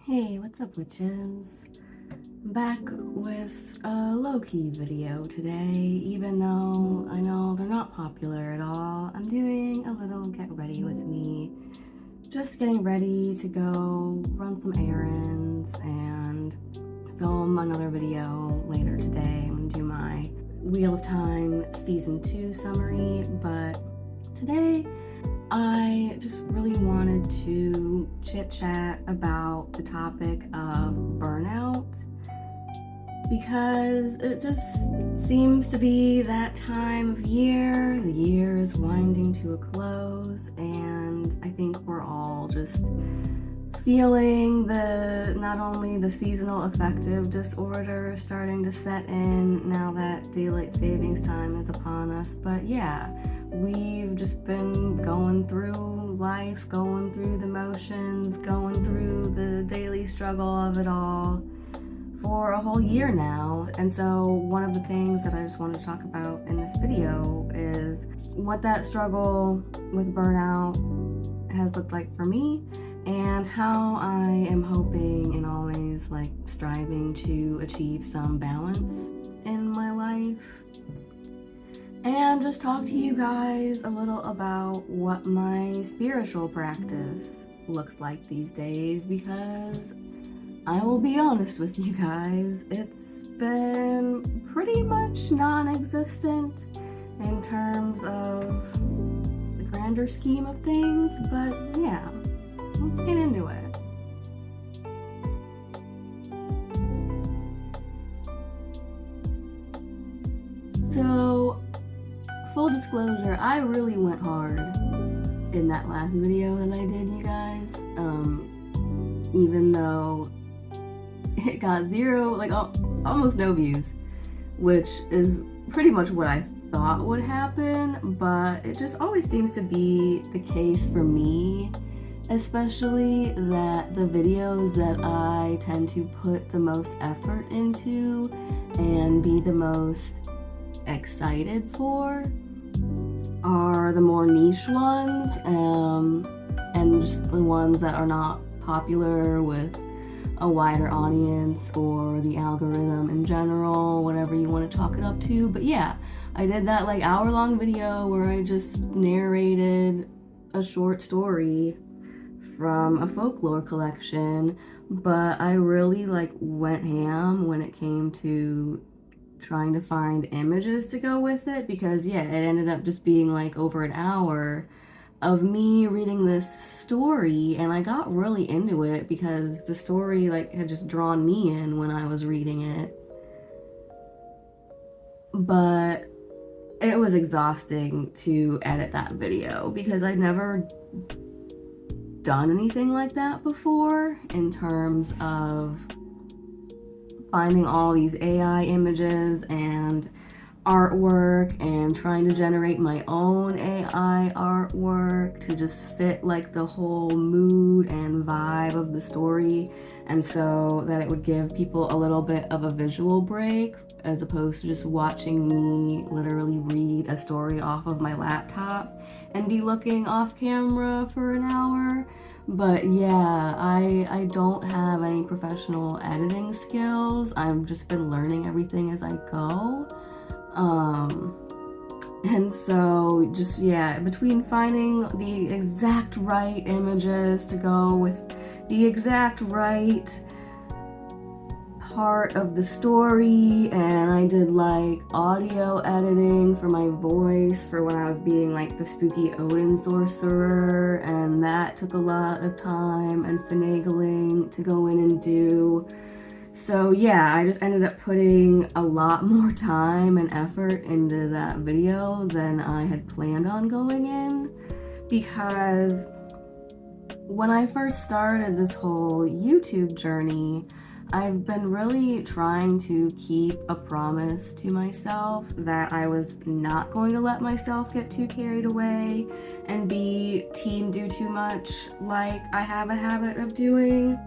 Hey, what's up, witches? Back with a low-key video today, even though I know they're not popular at all. I'm doing a little get ready with me. Just getting ready to go run some errands and film another video later today. I'm gonna do my Wheel of Time Season 2 summary, but today I just really wanted to chit-chat about the topic of burnout because it just seems to be that time of year. The year is winding to a close, and I think we're all just feeling not only the seasonal affective disorder starting to set in now that daylight savings time is upon us, but yeah, we've just been going through life, going through the motions, going through the daily struggle of it all for a whole year now. And so one of the things that I just wanted to talk about in this video is what that struggle with burnout has looked like for me, and how I am hoping and always striving to achieve some balance in my life. And just talk to you guys a little about what my spiritual practice looks like these days, because I will be honest with you guys, it's been pretty much non-existent in terms of the grander scheme of things, but yeah, let's get into it. So, full disclosure, I really went hard in that last video that I did, you guys. Even though it got zero, almost no views, which is pretty much what I thought would happen, but it just always seems to be the case for me, especially that the videos that I tend to put the most effort into and be the most excited for are the more niche ones, and just the ones that are not popular with a wider audience or the algorithm in general, whatever you want to chalk it up to. But yeah, I did that hour-long video where I just narrated a short story from a folklore collection, but I really went ham when it came to trying to find images to go with it, because yeah, it ended up just being over an hour of me reading this story, and I got really into it because the story had just drawn me in when I was reading it. But it was exhausting to edit that video because I'd never done anything like that before in terms of finding all these AI images and artwork and trying to generate my own AI artwork to just fit the whole mood and vibe of the story, and so that it would give people a little bit of a visual break as opposed to just watching me literally read a story off of my laptop and be looking off camera for an hour. But yeah, I don't have any professional editing skills. I've just been learning everything as I go. And so just, yeah, between finding the exact right images to go with the exact right part of the story, and I did audio editing for my voice for when I was being the spooky Odin sorcerer, and that took a lot of time and finagling to go in and do. So yeah, I just ended up putting a lot more time and effort into that video than I had planned on going in, because when I first started this whole YouTube journey, I've been really trying to keep a promise to myself that I was not going to let myself get too carried away and be team do too much like I have a habit of doing.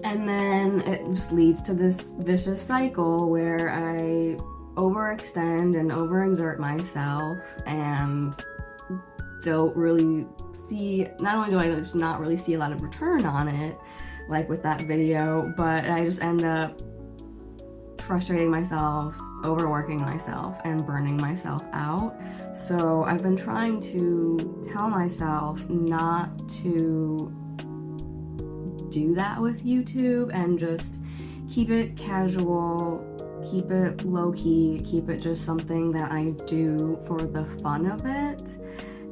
And then it just leads to this vicious cycle where I overextend and overexert myself and don't really see, not only do I just not really see a lot of return on it, like with that video, but I just end up frustrating myself, overworking myself, and burning myself out. So I've been trying to tell myself not to do that with YouTube and just keep it casual, keep it low-key, keep it just something that I do for the fun of it.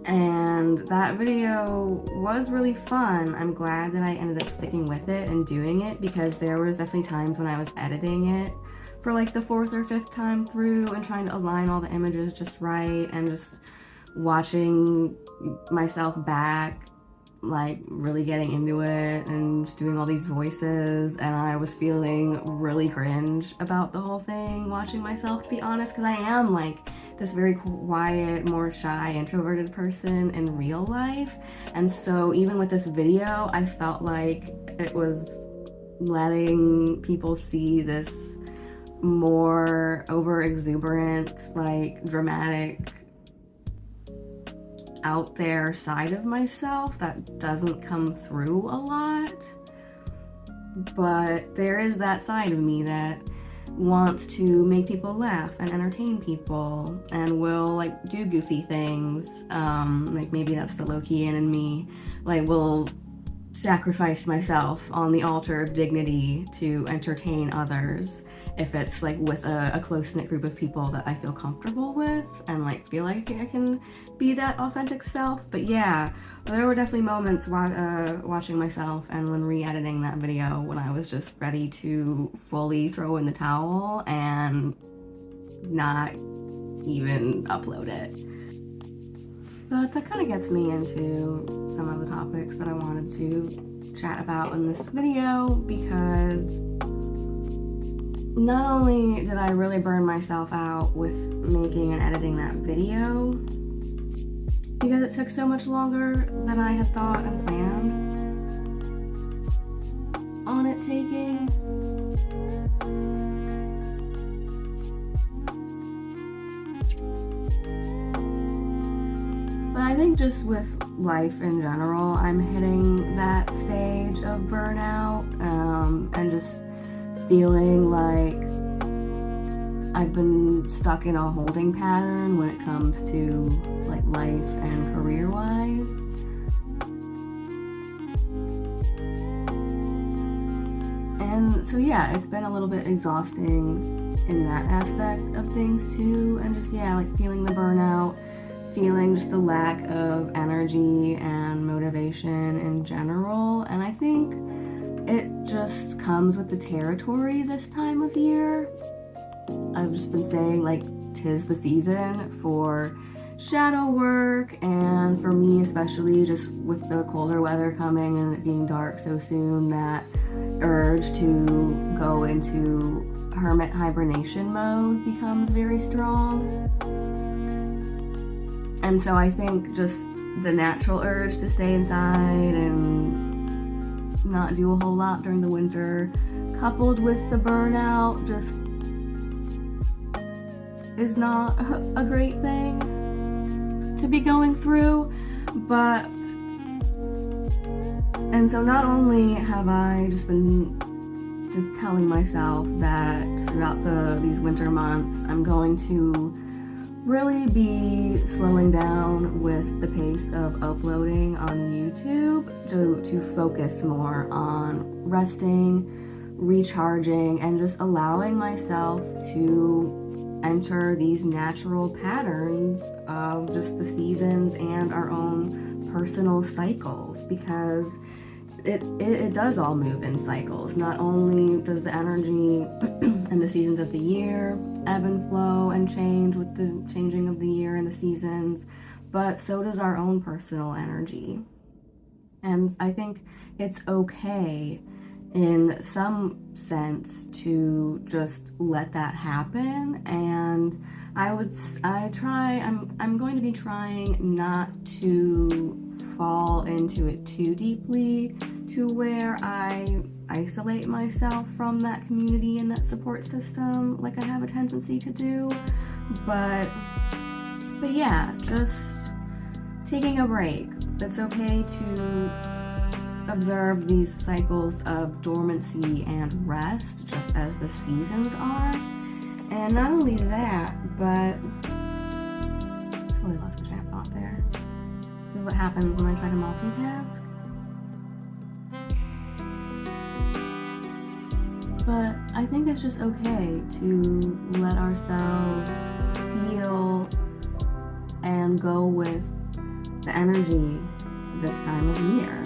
And that video was really fun. I'm glad that I ended up sticking with it and doing it, because there was definitely times when I was editing it for like the 4th or 5th time through and trying to align all the images just right, and just watching myself back, like really getting into it and just doing all these voices, and I was feeling really cringe about the whole thing, watching myself, to be honest, because I am like this very quiet, more shy, introverted person in real life. And so even with this video, I felt like it was letting people see this more over exuberant, like dramatic, out there side of myself that doesn't come through a lot. But there is that side of me that wants to make people laugh and entertain people, and will like do goofy things, like maybe that's the low-key in me, like will sacrifice myself on the altar of dignity to entertain others, if it's like with a close-knit group of people that I feel comfortable with and like feel like I can be that authentic self. But yeah, there were definitely moments watching myself and when re-editing that video when I was just ready to fully throw in the towel and not even upload it. But that kind of gets me into some of the topics that I wanted to chat about in this video, because not only did I really burn myself out with making and editing that video, because it took so much longer than I had thought and planned on it taking. But I think just with life in general, I'm hitting that stage of burnout, and just feeling like I've been stuck in a holding pattern when it comes to like life and career-wise. And so yeah, it's been a little bit exhausting in that aspect of things too, and just yeah, like feeling the burnout, feeling just the lack of energy and motivation in general. And I think it just comes with the territory this time of year. I've just been saying like 'tis the season for shadow work, and for me especially, just with the colder weather coming and it being dark so soon, that urge to go into hermit hibernation mode becomes very strong. And so I think just the natural urge to stay inside and not do a whole lot during the winter, coupled with the burnout, just is not a great thing to be going through. But, and so not only have I just been just telling myself that throughout these winter months, I'm going to really be slowing down with the pace of uploading on YouTube to focus more on resting, recharging, and just allowing myself to enter these natural patterns of just the seasons and our own personal cycles, because it does all move in cycles. Not only does the energy and the seasons of the year ebb and flow and change with the changing of the year and the seasons, but so does our own personal energy. And I think it's okay in some sense to just let that happen. And I'm going to be trying not to fall into it too deeply to where I isolate myself from that community and that support system like I have a tendency to do. But yeah, just taking a break. It's okay to observe these cycles of dormancy and rest, just as the seasons are. And not only that, but totally lost my train of thought there. This is what happens when I try to multitask. But I think it's just okay to let ourselves feel and go with the energy this time of year,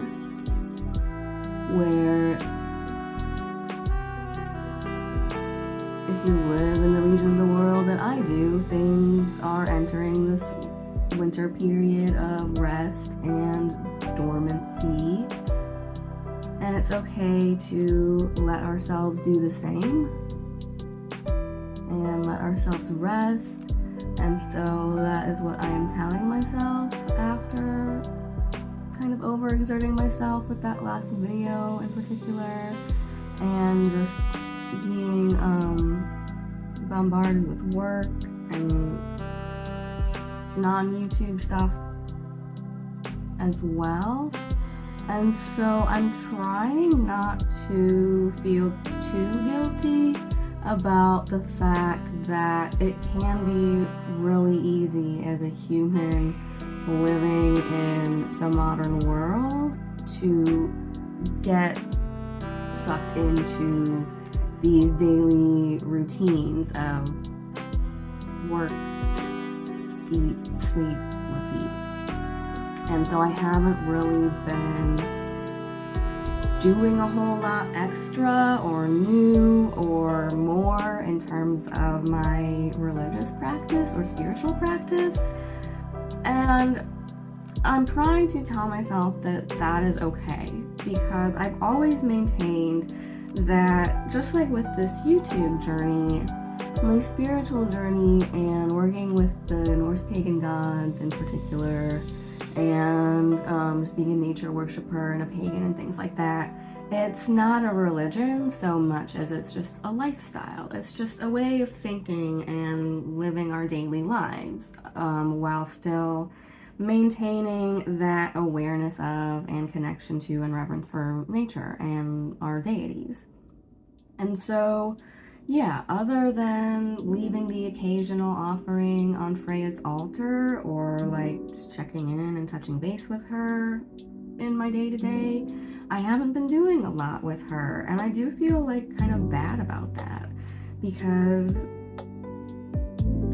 where if you live in the region of the world that I do, things are entering this winter period of rest and dormancy. And it's okay to let ourselves do the same and let ourselves rest. And so that is what I am telling myself after kind of overexerting myself with that last video in particular, and just being bombarded with work and non-YouTube stuff as well. And so I'm trying not to feel too guilty about the fact that it can be really easy as a human living in the modern world to get sucked into these daily routines of work, eat, sleep, repeat. And so I haven't really been doing a whole lot extra or new or more in terms of my religious practice or spiritual practice. And I'm trying to tell myself that that is okay, because I've always maintained that, just like with this YouTube journey, my spiritual journey and working with the Norse pagan gods in particular, and just being a nature worshiper and a pagan and things like that, it's not a religion so much as it's just a lifestyle. It's just a way of thinking and living our daily lives, while still maintaining that awareness of and connection to and reverence for nature and our deities. And so, yeah, other than leaving the occasional offering on Freya's altar, or like just checking in and touching base with her in my day-to-day, I haven't been doing a lot with her, and I do feel like kind of bad about that, because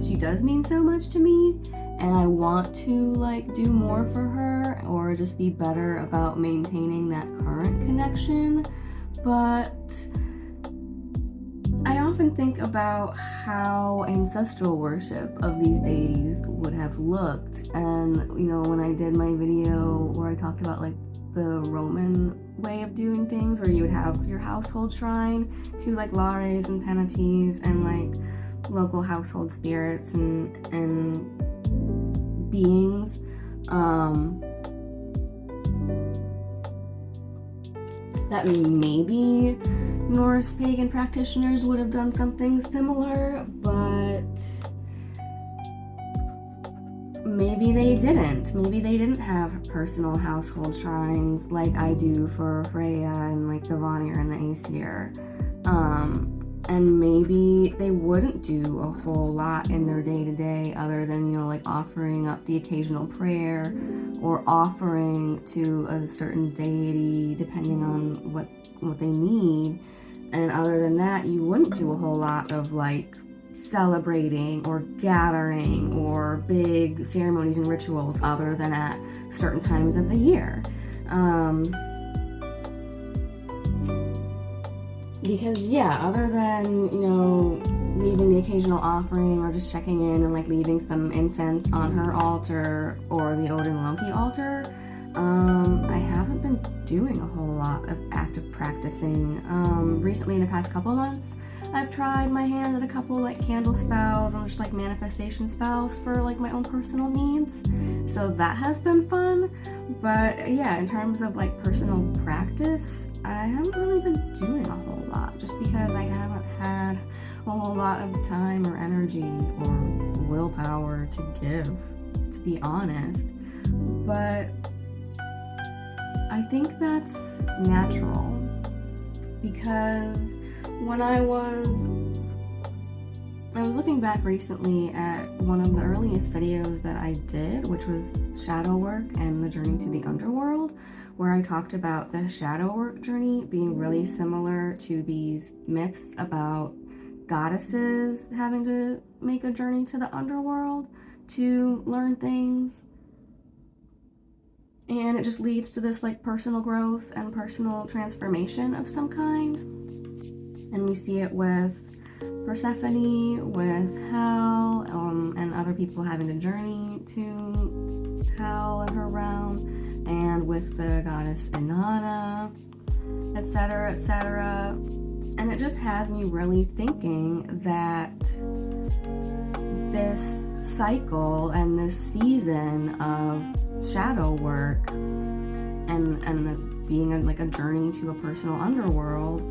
she does mean so much to me, and I want to like do more for her or just be better about maintaining that current connection. But I often think about how ancestral worship of these deities would have looked, and when I did my video where I talked about like the Roman way of doing things, where you would have your household shrine to like lares and penates and like local household spirits and beings, that maybe Norse pagan practitioners would have done something similar, but maybe they didn't. Maybe they didn't have personal household shrines like I do for Freya and like the Vanir and the Aesir. And maybe they wouldn't do a whole lot in their day-to-day other than, like offering up the occasional prayer or offering to a certain deity depending on what they need. And other than that, you wouldn't do a whole lot of like celebrating or gathering or big ceremonies and rituals other than at certain times of the year. Because other than, leaving the occasional offering or just checking in and like leaving some incense on her altar or the Odin Loki altar, I haven't been doing a whole lot of active practicing. Recently, in the past couple months, I've tried my hand at a couple like candle spells and just like manifestation spells for like my own personal needs. So that has been fun. But in terms of like personal practice, I haven't really been doing a whole lot, just because I haven't had a whole lot of time or energy or willpower to give, to be honest. but I think that's natural, because when I was looking back recently at one of the earliest videos that I did, which was shadow work and the journey to the underworld, where I talked about the shadow work journey being really similar to these myths about goddesses having to make a journey to the underworld to learn things. And it just leads to this like personal growth and personal transformation of some kind. And we see it with Persephone, with Hell, and other people having to journey to Hell and her realm, and with the goddess Inanna, etc., etc. And it just has me really thinking that this cycle and this season of shadow work and being like a journey to a personal underworld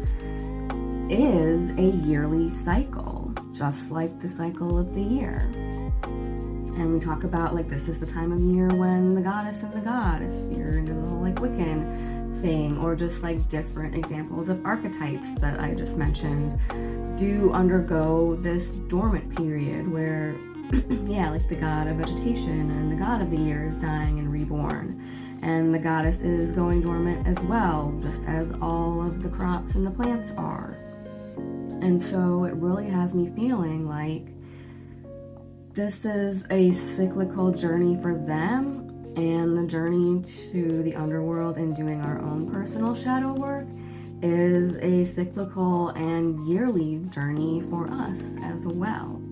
is a yearly cycle, just like the cycle of the year. And we talk about like this is the time of year when the goddess and the god, if you're into the whole like Wiccan thing, or just like different examples of archetypes that I just mentioned, do undergo this dormant period where yeah, like the god of vegetation and the god of the year is dying and reborn, and the goddess is going dormant as well, just as all of the crops and the plants are. And so it really has me feeling like this is a cyclical journey for them, and the journey to the underworld and doing our own personal shadow work is a cyclical and yearly journey for us as well,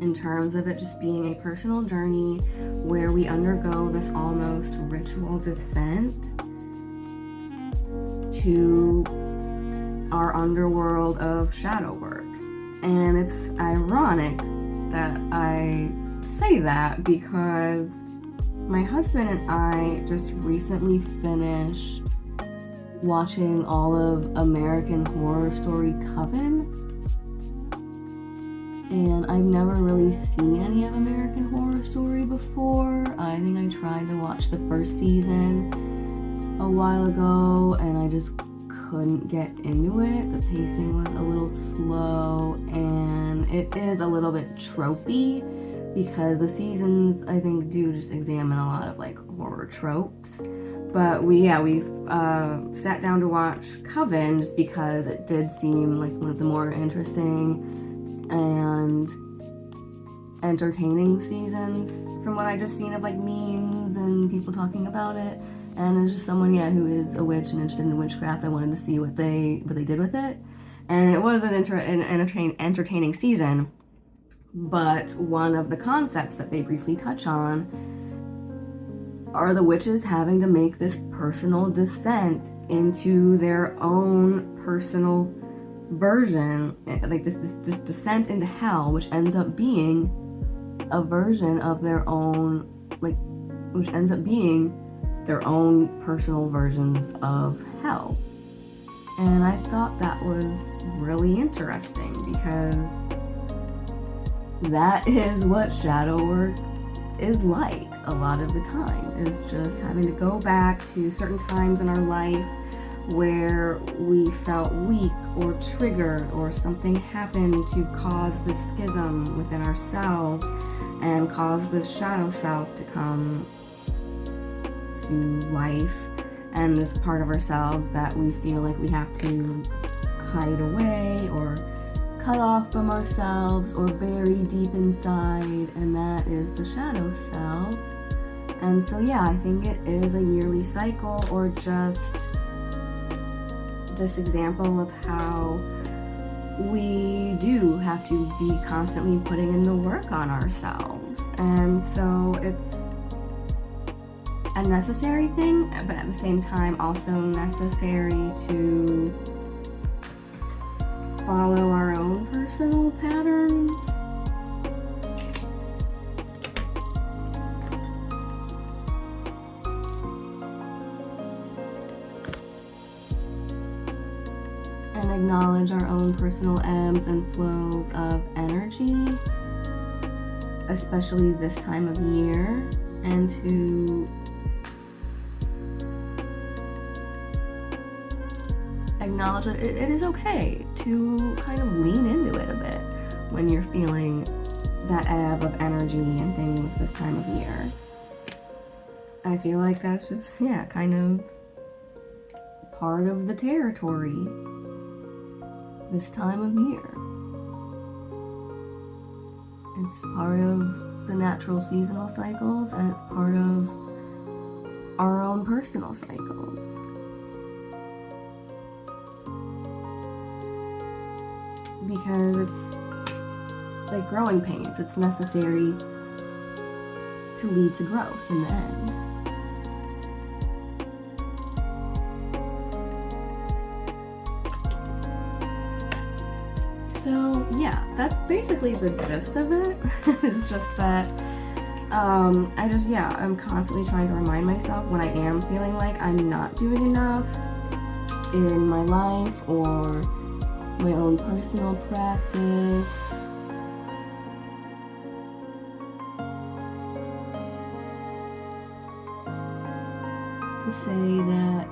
in terms of it just being a personal journey where we undergo this almost ritual descent to our underworld of shadow work. And it's ironic that I say that because my husband and I just recently finished watching all of American Horror Story Coven, and I've never really seen any of American Horror Story before. I think I tried to watch the first season a while ago and I just couldn't get into it. The pacing was a little slow and it is a little bit tropey, because the seasons I think do just examine a lot of like horror tropes. But we've sat down to watch Coven just because it did seem like one of the more interesting and entertaining seasons from what I just seen of like memes and people talking about it. And as just someone, who is a witch and interested in witchcraft, I wanted to see what they did with it. And it was an entertaining season, but one of the concepts that they briefly touch on are the witches having to make this personal descent into their own personal version, like this descent into hell, which ends up being a version of their own, which ends up being their own personal versions of hell. And I thought that was really interesting, because that is what shadow work is like a lot of the time, is just having to go back to certain times in our life where we felt weak or triggered, or something happened to cause this schism within ourselves and cause this shadow self to come to life, and this part of ourselves that we feel like we have to hide away or cut off from ourselves or bury deep inside, and that is the shadow self. And so I think it is a yearly cycle, or just this example of how we do have to be constantly putting in the work on ourselves. And so it's a necessary thing, but at the same time also necessary to follow our own personal patterns. And acknowledge our own personal ebbs and flows of energy, especially this time of year. and to acknowledge that it is okay to kind of lean into it a bit when you're feeling that ebb of energy and things this time of year. I feel like that's just, kind of part of the territory this time of year. It's part of the natural seasonal cycles, and it's part of our own personal cycles. Because it's like growing pains, it's necessary to lead to growth in the end. So that's basically the gist of it. It's just that I'm constantly trying to remind myself when I am feeling like I'm not doing enough in my life or my own personal practice. To say that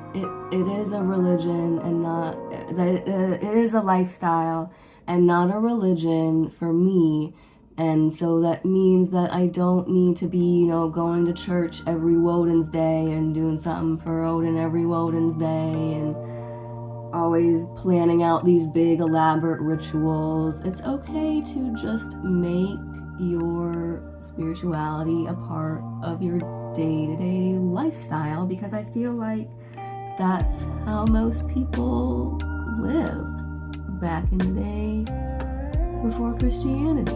it is a religion and not that it is a lifestyle and not a religion for me, and so that means that I don't need to be, going to church every Woden's Day and doing something for Odin every Woden's Day and always planning out these big elaborate rituals. It's okay to just make your spirituality a part of your day-to-day lifestyle, because I feel like that's how most people lived back in the day before Christianity.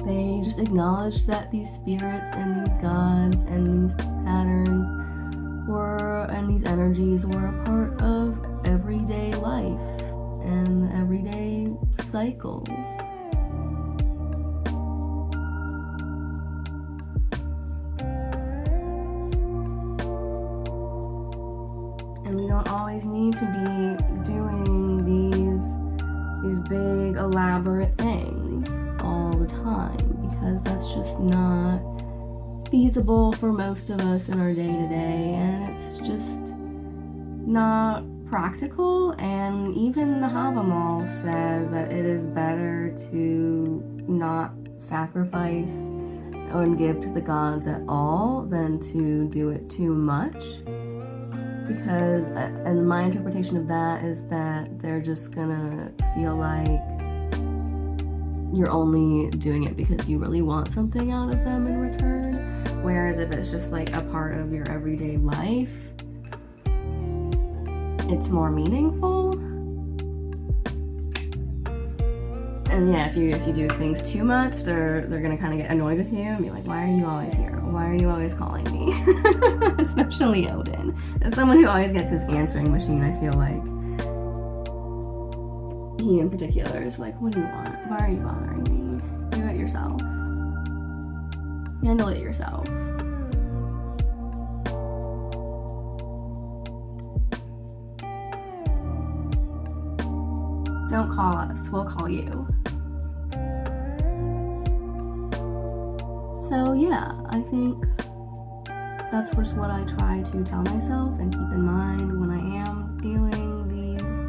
They just acknowledged that these spirits and these gods and these patterns and these energies were a part of everyday life and everyday cycles. And we don't always need to be doing these big elaborate things all the time, because that's just not feasible for most of us in our day-to-day, and it's just not practical. And even the Havamal says that it is better to not sacrifice and give to the gods at all than to do it too much, because, and my interpretation of that is that they're just gonna feel like you're only doing it because you really want something out of them in return. Whereas if it's just like a part of your everyday life, it's more meaningful. And if you do things too much, they're gonna kind of get annoyed with you and be like, why are you always here? Why are you always calling me? Especially Odin. As someone who always gets his answering machine, I feel like he in particular is like, what do you want? Why are you bothering me? Do it yourself. Handle it yourself. Don't call us, we'll call you. So I think that's just what I try to tell myself and keep in mind when I am feeling these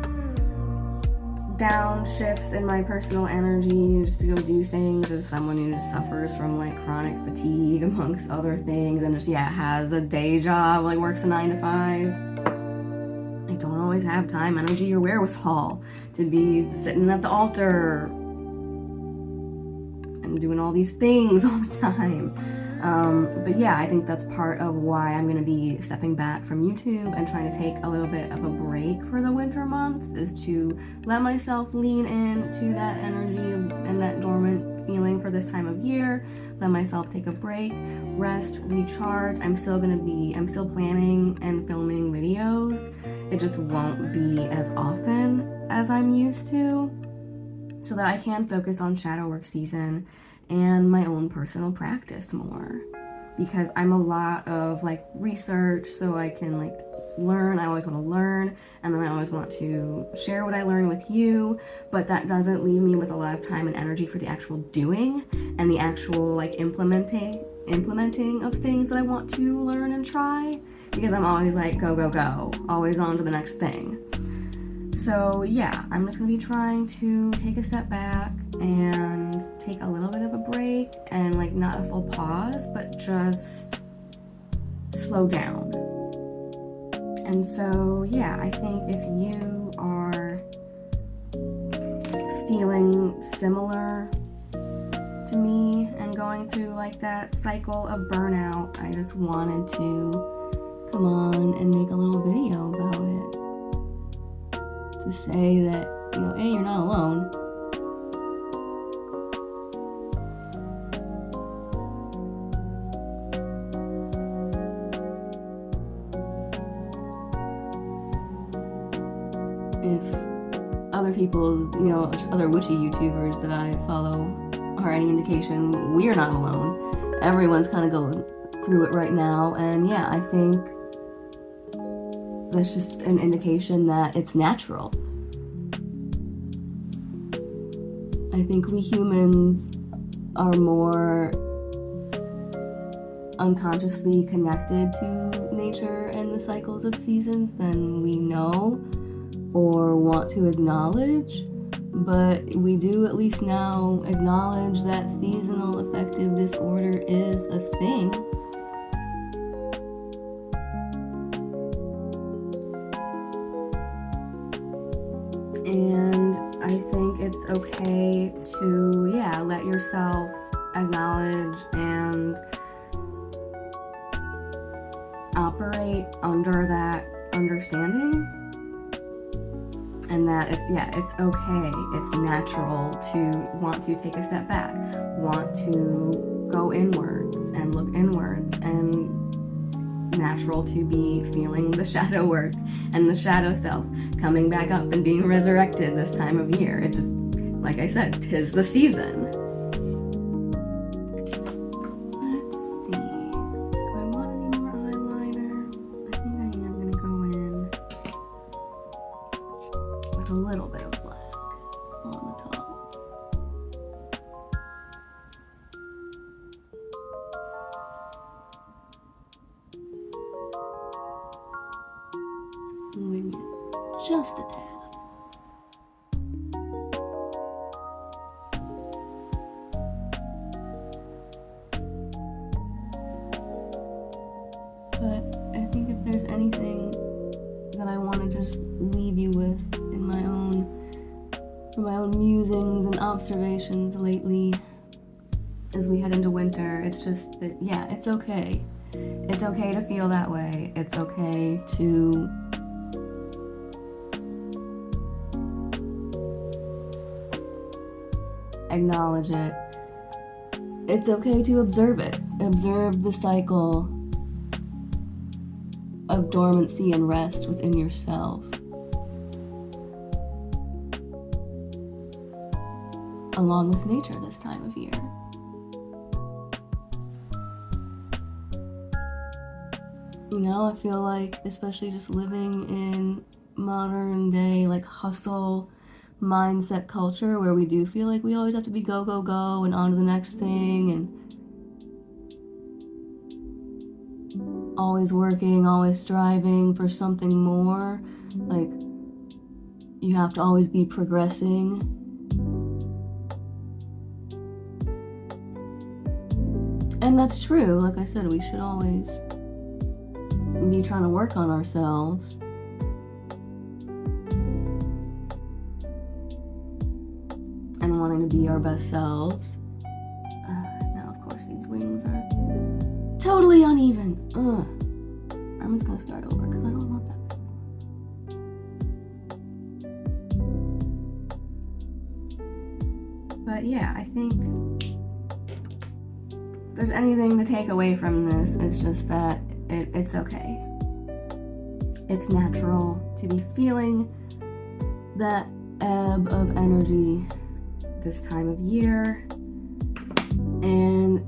downshifts in my personal energy, just to go do things as someone who suffers from like chronic fatigue amongst other things, and just has a day job, like works a 9 to 5. I don't always have time, energy, or wherewithal to be sitting at the altar and doing all these things all the time. But I think that's part of why I'm going to be stepping back from YouTube and trying to take a little bit of a break for the winter months, is to let myself lean into that energy and that dormant feeling for this time of year, let myself take a break, rest, recharge. I'm still planning and filming videos. It just won't be as often as I'm used to, so that I can focus on shadow work season and my own personal practice more, because I'm a lot of research, so I can learn. I always want to learn, and then I always want to share what I learn with you, but that doesn't leave me with a lot of time and energy for the actual doing and the actual implementing implementing of things that I want to learn and try, because I'm always like, go, go, go, always on to the next thing. So yeah, I'm just gonna be trying to take a step back and take a little bit of a break, and like not a full pause, but just slow down. And so yeah, I think if you are feeling similar to me and going through like that cycle of burnout, I just wanted to come on and make a little video about it, to say that, you know, hey, you're not alone. If other people, you know, other witchy YouTubers that I follow are any indication, we're not alone. Everyone's kind of going through it right now, and yeah, I think that's just an indication that it's natural. I think we humans are more unconsciously connected to nature and the cycles of seasons than we know or want to acknowledge, but we do at least now acknowledge that seasonal affective disorder is a thing. And I think it's okay to, yeah, let yourself acknowledge and operate under that understanding. And that it's okay, it's natural to want to take a step back, want to go inwards and look inwards, and natural to be feeling the shadow work and the shadow self coming back up and being resurrected this time of year. It just, like I said, 'tis the season. Let's see. Do I want any more eyeliner? I think I am gonna go in with a little bit of black on the top. Wing it just a tad. But I think if there's anything that I want to just leave you with from my own musings and observations lately as we head into winter, it's just that, yeah, it's okay. It's okay to feel that way. It's okay to acknowledge it. It's okay to observe it. Observe the cycle of dormancy and rest within yourself, along with nature this time of year. You know, I feel like, especially just living in modern day, like hustle mindset culture, where we do feel like we always have to be go, go, go and on to the next thing, and always working, always striving for something more. Like, you have to always be progressing. And that's true. Like I said, we should always be trying to work on ourselves. And wanting to be our best selves. Now, of course, these wings are totally uneven. I'm just gonna start over because I don't want that big. But yeah, I think if there's anything to take away from this, it's just that it's okay. It's natural to be feeling that ebb of energy this time of year, and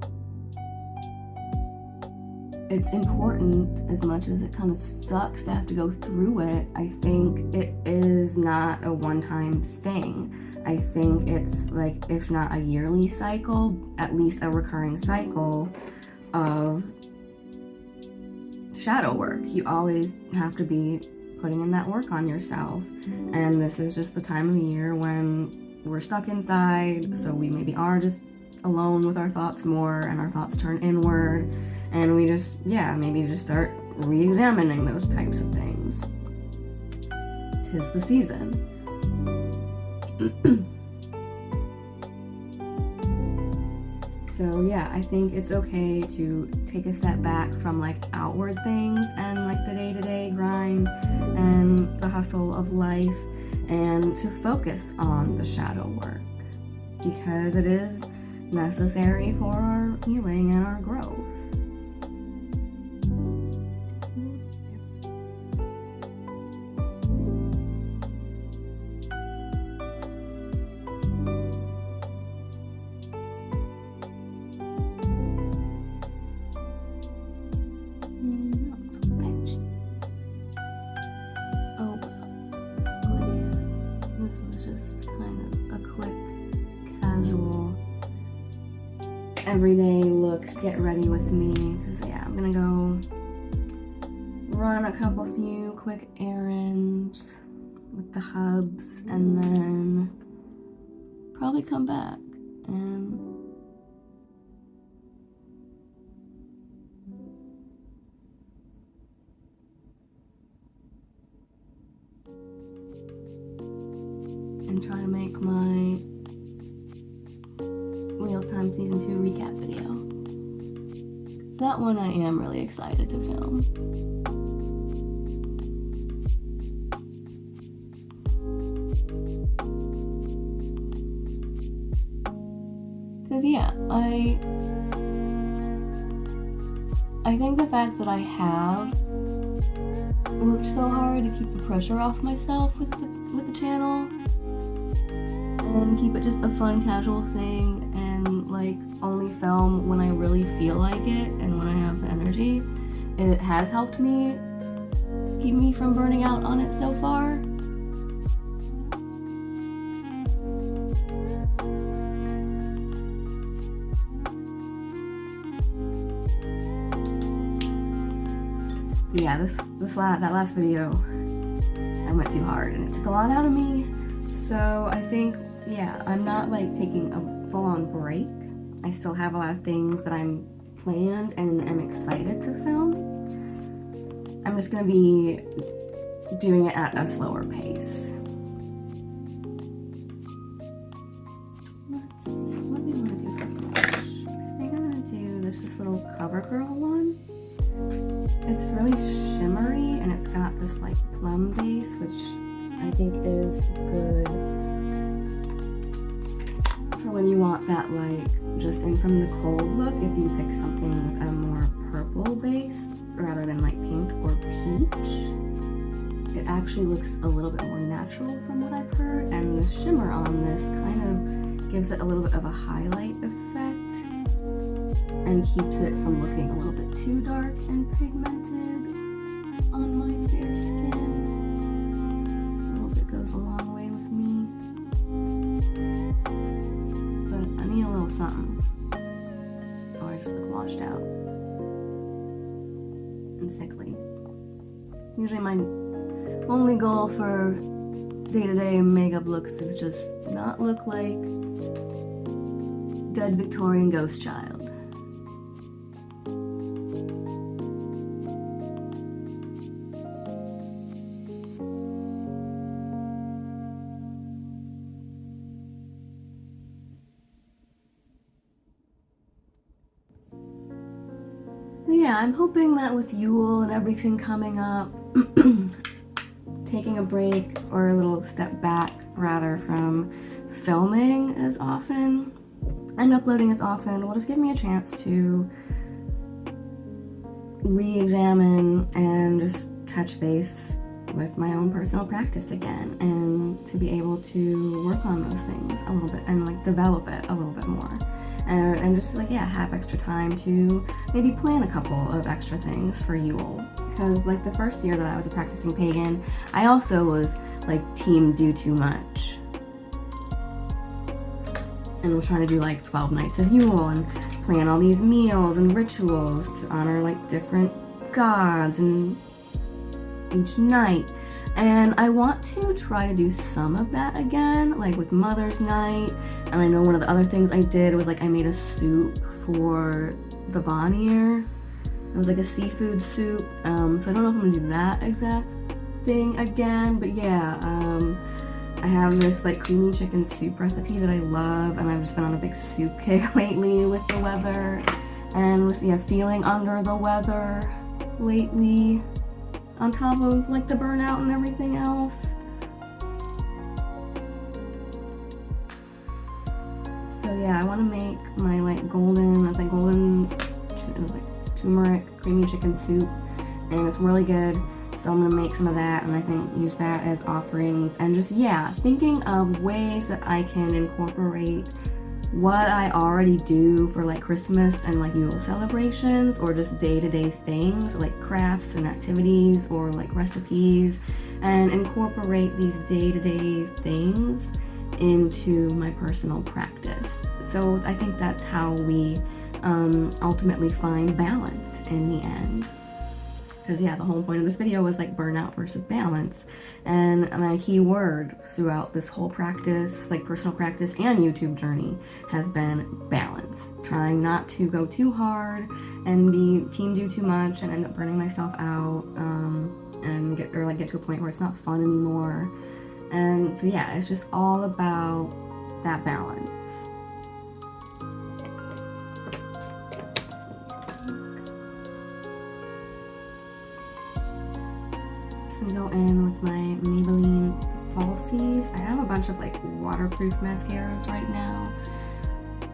it's important, as much as it kind of sucks to have to go through it. I think it is not a one-time thing. I think it's like, if not a yearly cycle, at least a recurring cycle of shadow work. You always have to be putting in that work on yourself. And this is just the time of year when we're stuck inside, so we maybe are just alone with our thoughts more, and our thoughts turn inward, and we just, maybe just start re-examining those types of things. 'Tis the season. So yeah, I think it's okay to take a step back from like outward things and like the day-to-day grind and the hustle of life, and to focus on the shadow work, because it is necessary for our healing and our growth. This was just kind of a quick, casual, everyday look, get ready with me, because I'm gonna go run a few quick errands with the hubs, and then probably come back and try to make my real-time season 2 recap video. So that one I am really excited to film. Because I think the fact that I have worked so hard to keep the pressure off myself with the channel, and keep it just a fun, casual thing, and like only film when I really feel like it and when I have the energy. It has helped me keep me from burning out on it so far. Yeah, that last video, I went too hard and it took a lot out of me. So I think, I'm not like taking a full-on break. I still have a lot of things that I'm planned and I'm excited to film. I'm just gonna be doing it at a slower pace. Let's see, what do we want to do for blush? I think I'm gonna do this little CoverGirl one. It's really shimmery and it's got this like plum base, which I think is good for when you want that like just in from the cold look. If you pick something with a more purple base rather than like pink or peach, it actually looks a little bit more natural from what I've heard, and the shimmer on this kind of gives it a little bit of a highlight effect and keeps it from looking a little bit too dark and pigmented on my fair skin. Goes a long way with me, but I need a little something, or I just look washed out and sickly. Usually my only goal for day-to-day makeup looks is just not look like dead Victorian ghost child. I'm hoping that with Yule and everything coming up, taking a break or a little step back rather from filming as often and uploading as often will just give me a chance to re-examine and just touch base with my own personal practice again, and to be able to work on those things a little bit and like develop it a little bit more. And just like, have extra time to maybe plan a couple of extra things for Yule. Because like the first year that I was a practicing pagan, I also was like team do too much. And was trying to do like 12 nights of Yule and plan all these meals and rituals to honor like different gods and each night. And I want to try to do some of that again, like with Mother's Night. And I know one of the other things I did was like I made a soup for the Vanir. It was like a seafood soup. So I don't know if I'm gonna do that exact thing again, but yeah, I have this like creamy chicken soup recipe that I love, and I've just been on a big soup kick lately with the weather, and just, yeah, feeling under the weather lately, on top of like the burnout and everything else. So yeah, I want to make my like golden turmeric creamy chicken soup, and it's really good. So I'm gonna make some of that, and I think use that as offerings, and just, yeah, thinking of ways that I can incorporate what I already do for like Christmas and like Yule celebrations, or just day-to-day things like crafts and activities or like recipes, and incorporate these day-to-day things into my personal practice. So I think that's how we ultimately find balance in the end. Because yeah, the whole point of this video was like burnout versus balance. And my key word throughout this whole practice, like personal practice and YouTube journey, has been balance. Trying not to go too hard and be team do too much and end up burning myself out, and get to a point where it's not fun anymore. And so yeah, it's just all about that balance. I'm gonna go in with my Maybelline Falsies. I have a bunch of like waterproof mascaras right now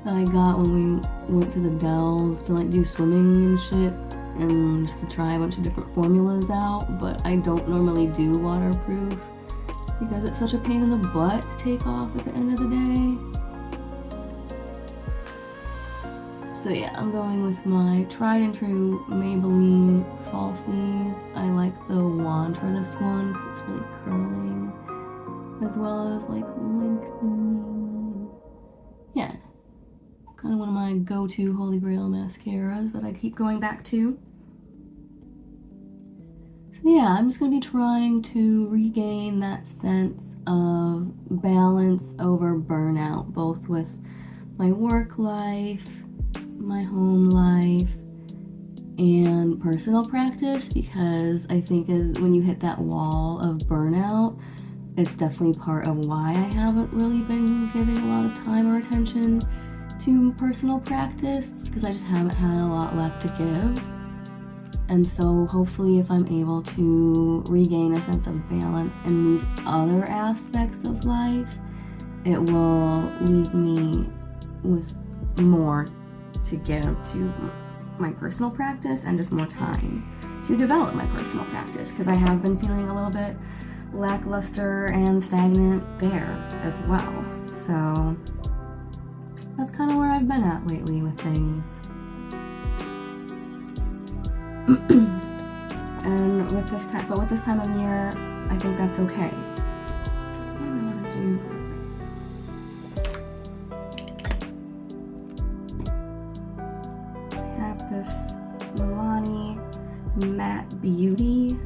that I got when we went to the Dells to like do swimming and shit, and just to try a bunch of different formulas out, but I don't normally do waterproof because it's such a pain in the butt to take off at the end of the day. So yeah, I'm going with my tried and true Maybelline Falsies. I like the wand for this one because it's really curling, as well as like lengthening. Yeah, kind of one of my go-to holy grail mascaras that I keep going back to. So yeah, I'm just gonna be trying to regain that sense of balance over burnout, both with my work life, my home life, and personal practice, because I think when you hit that wall of burnout, it's definitely part of why I haven't really been giving a lot of time or attention to personal practice, because I just haven't had a lot left to give. And so hopefully if I'm able to regain a sense of balance in these other aspects of life, it will leave me with more to give to my personal practice and just more time to develop my personal practice, because I have been feeling a little bit lackluster and stagnant there as well. So that's kind of where I've been at lately with things. And with this time of year, I think that's okay. What do I want to do for this Milani Matte Beauty,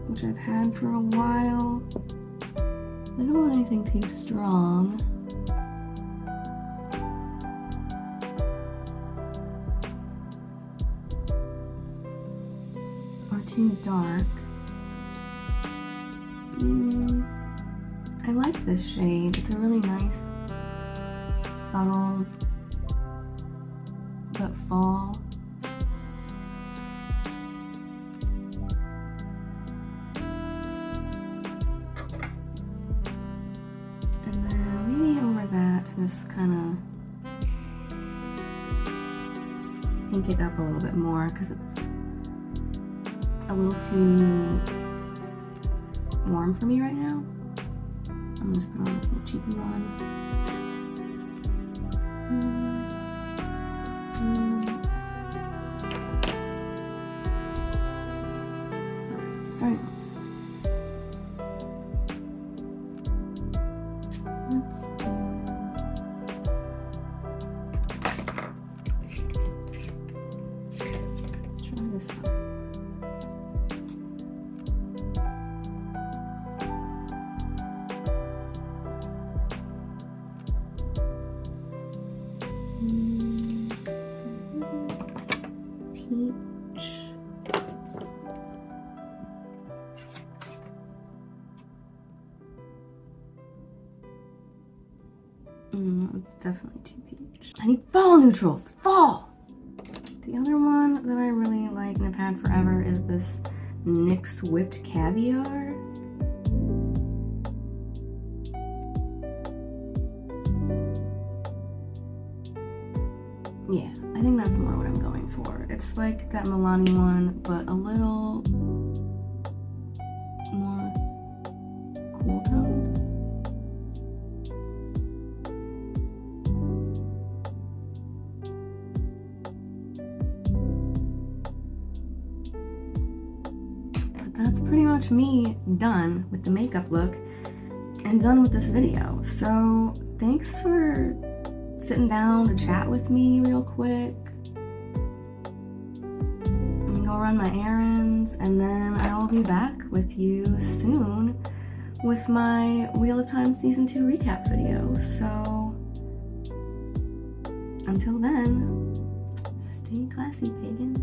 which I've had for a while. I don't want anything too strong. Or too dark. I like this shade. It's a really nice, subtle, but fall. Just kind of pink it up a little bit more because it's a little too warm for me right now. I'm just put on this little cheapy one. Alright, starting. Let's do It's definitely too peach. I need fall neutrals. Fall! The other one that I really like and have had forever is this NYX Whipped Caviar. Yeah, I think that's more what I'm going for. It's like that Milani one, but a little more cool toned. But that's pretty much me done with the makeup look and done with this video. So thanks for sitting down to chat with me real quick. I'm gonna go run my errands, and then I will be back with you soon with my Wheel of Time Season 2 recap video. So until then, stay classy, pagan.